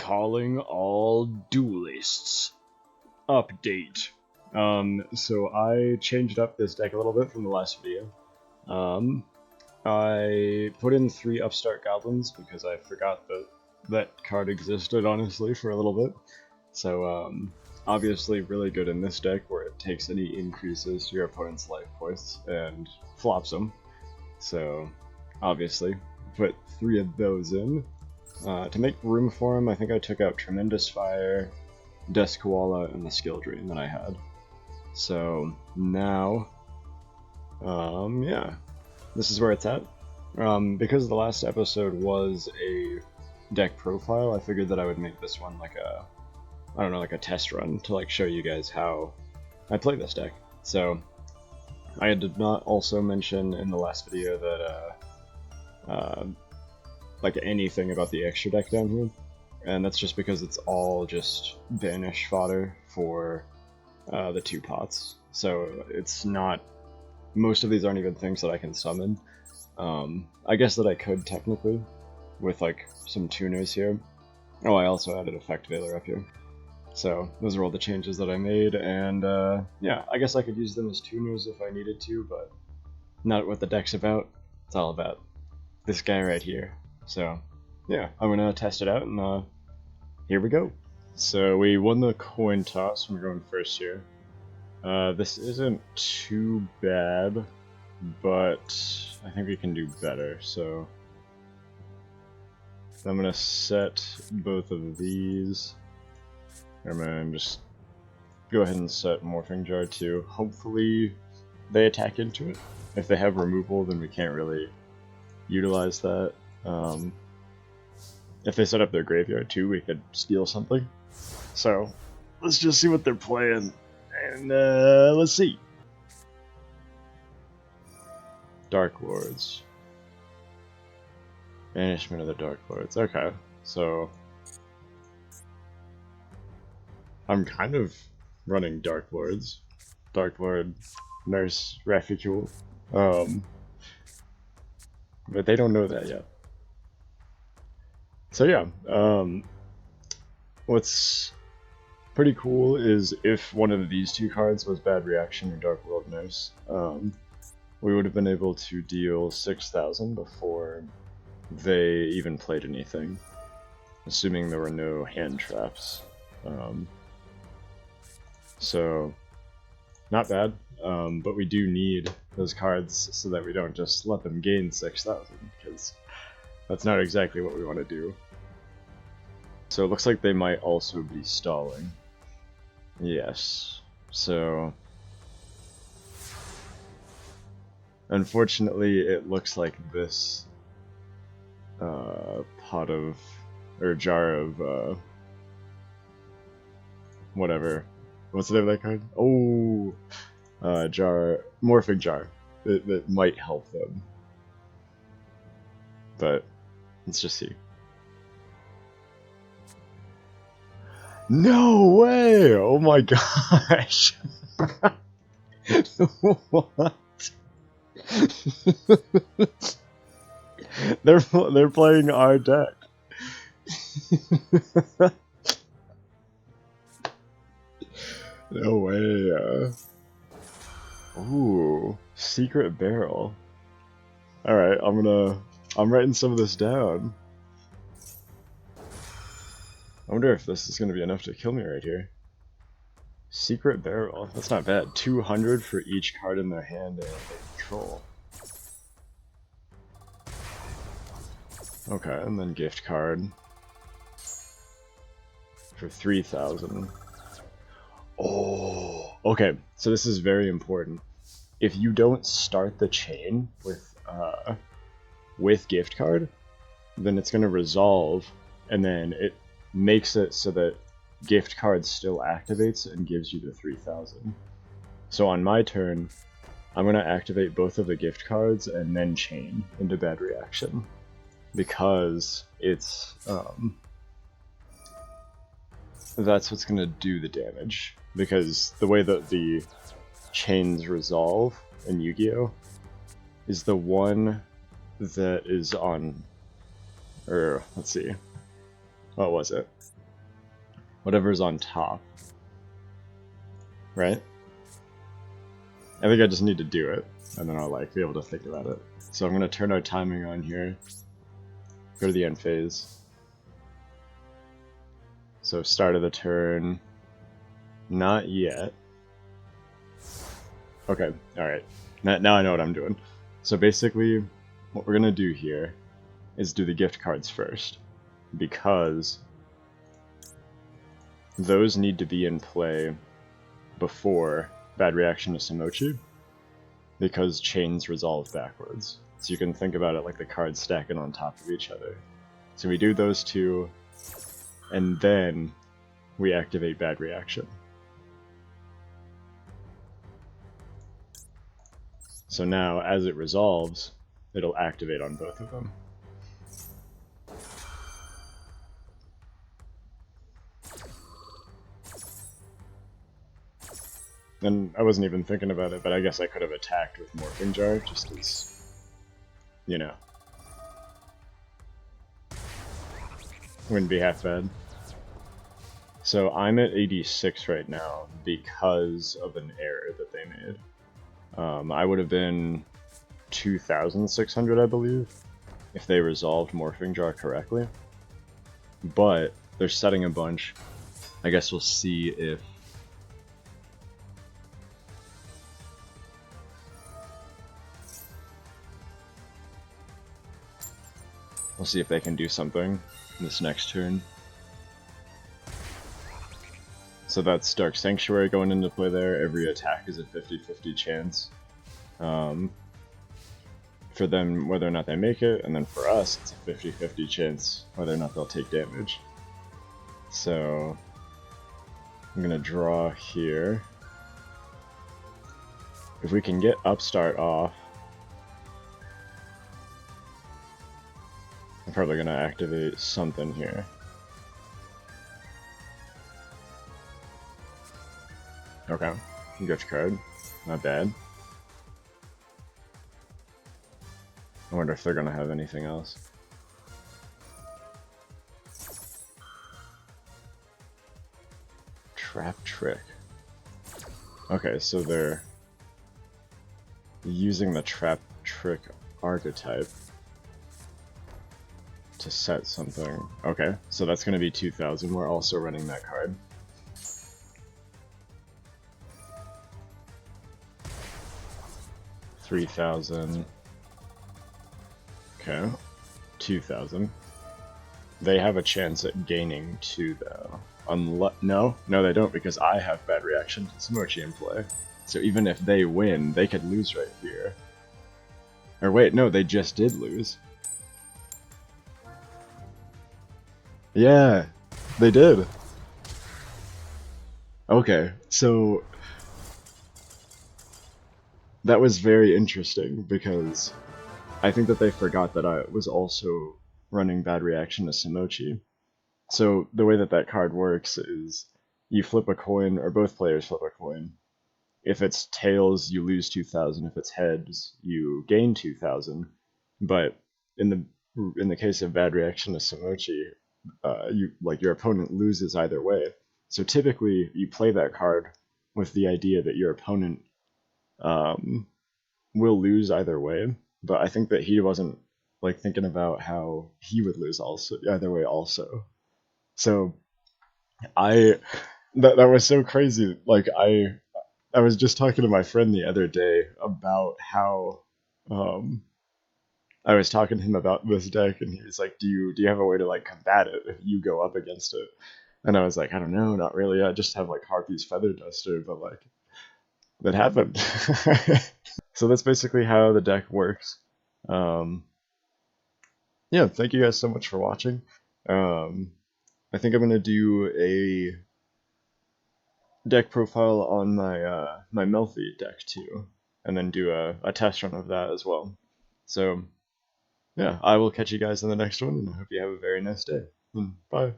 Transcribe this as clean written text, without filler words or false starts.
Calling all duelists. Update. So I changed up this deck a little bit from the last video. I put in 3 Upstart Goblins because I forgot that that card existed, honestly, for a little bit. So, obviously really good in this deck where it takes any increases to your opponent's life points and flops them. So, obviously, put 3 of those in. To make room for him, I think I took out Tremendous Fire, Death Koala, and the Skill Drain that I had. So now, yeah, this is where it's at. Because the last episode was a deck profile, I figured that I would make this one like a, I don't know, like a test run to like show you guys how I play this deck. So I did not also mention in the last video that like anything about the extra deck down here, and that's just because it's all just banish fodder for the 2 pots. So it's not, most of these aren't even things that I can summon. I guess that I could technically with like some tuners here. Oh, I also added Effect Veiler up here. So those are all the changes that I made, and yeah, I guess I could use them as tuners if I needed to, but not what the deck's about. It's all about this guy right here. So yeah, I'm gonna test it out, and here we go. So we won the coin toss. We're going first here. This isn't too bad, but I think we can do better. So I'm gonna set both of these. I'm gonna just go ahead and set Morphing Jar too. Hopefully they attack into it. If they have removal, then we can't really utilize that. If they set up their graveyard too, we could steal something. So let's just see what they're playing, and let's see. Dark Lords. Banishment of the Dark Lords. Okay, so I'm kind of running Dark Lords. Dark Lord, Nurse, Refuge. But they don't know that yet. So yeah, what's pretty cool is if one of these 2 cards was Bad Reaction or Dark World Nurse, we would have been able to deal 6,000 before they even played anything, assuming there were no hand traps. So, not bad, but we do need those cards so that we don't just let them gain 6,000, because that's not exactly what we want to do. So it looks like they might also be stalling. Yes. So unfortunately it looks like this pot of, or jar of whatever. What's the name of that card? Oh, jar, Morphing Jar. That might help them. But let's just see. No way! Oh my gosh! What? They're playing our deck. No way. Ooh, Secret Barrel. All right, I'm writing some of this down. I wonder if this is going to be enough to kill me right here. Secret Barrel. That's not bad. 200 for each card in their hand and they control. Okay, and then gift card for 3,000. Oh, okay. So this is very important. If you don't start the chain with gift card, then it's going to resolve, and then it makes it so that gift card still activates and gives you the 3,000. So on my turn, I'm going to activate both of the gift cards and then chain into Bad Reaction, because it's that's what's going to do the damage, because the way that the chains resolve in Yu-Gi-Oh! Is the one that is on, or let's see, what was it? whatever's on top. Right? I think I just need to do it, and then I'll like be able to think about it. So I'm gonna turn our timing on here. Go to the end phase. So start of the turn. Not yet. Okay, alright. Now I know what I'm doing. So basically, what we're gonna do here is do the gift cards first. Because those need to be in play before Bad Reaction to Samochi. Because chains resolve backwards. So you can think about it like the cards stacking on top of each other. So we do those two, and then we activate Bad Reaction. So now, as it resolves, it'll activate on both of them. And I wasn't even thinking about it, but I guess I could have attacked with Morphing Jar, just as, you know. Wouldn't be half bad. So I'm at 86 right now because of an error that they made. I would have been 2,600, I believe, if they resolved Morphing Jar correctly. But they're setting a bunch. I guess we'll see if... We'll see if they can do something this next turn. So that's Dark Sanctuary going into play there. Every attack is a 50-50 chance. For them, whether or not they make it, and then for us, it's a 50-50 chance whether or not they'll take damage. So I'm gonna draw here. If we can get Upstart off, I'm probably gonna activate something here. Okay, gift card, not bad. I wonder if they're gonna have anything else. Trap Trick. Okay, so they're using the Trap Trick archetype to set something. Okay, so that's gonna be 2,000. We're also running that card. $3,000. Okay, 2,000. They have a chance at gaining 2 though. No, they don't, because I have Bad Reaction to Samochi in play. So even if they win, they could lose right here. Or wait, no, they just did lose. Yeah, they did. Okay, so that was very interesting because I think that they forgot that I was also running Bad Reaction to Samochi. So the way that that card works is you flip a coin, or both players flip a coin. If it's tails, you lose 2,000. If it's heads, you gain 2,000. But in the case of Bad Reaction to Samochi, your opponent loses either way. So typically, you play that card with the idea that your opponent will lose either way. But I think that he wasn't like thinking about how he would lose also either way also. So that was so crazy. Like I was just talking to my friend the other day about how I was talking to him about this deck, and he was like, "Do you have a way to like combat it if you go up against it?" And I was like, "I don't know, not really. I just have like Harpy's Feather Duster, but like that happened." So that's basically how the deck works. Yeah, thank you guys so much for watching. I think I'm gonna do a deck profile on my Melfi deck too, and then do a test run of that as well. So yeah, I will catch you guys in the next one, and I hope you have a very nice day. Bye.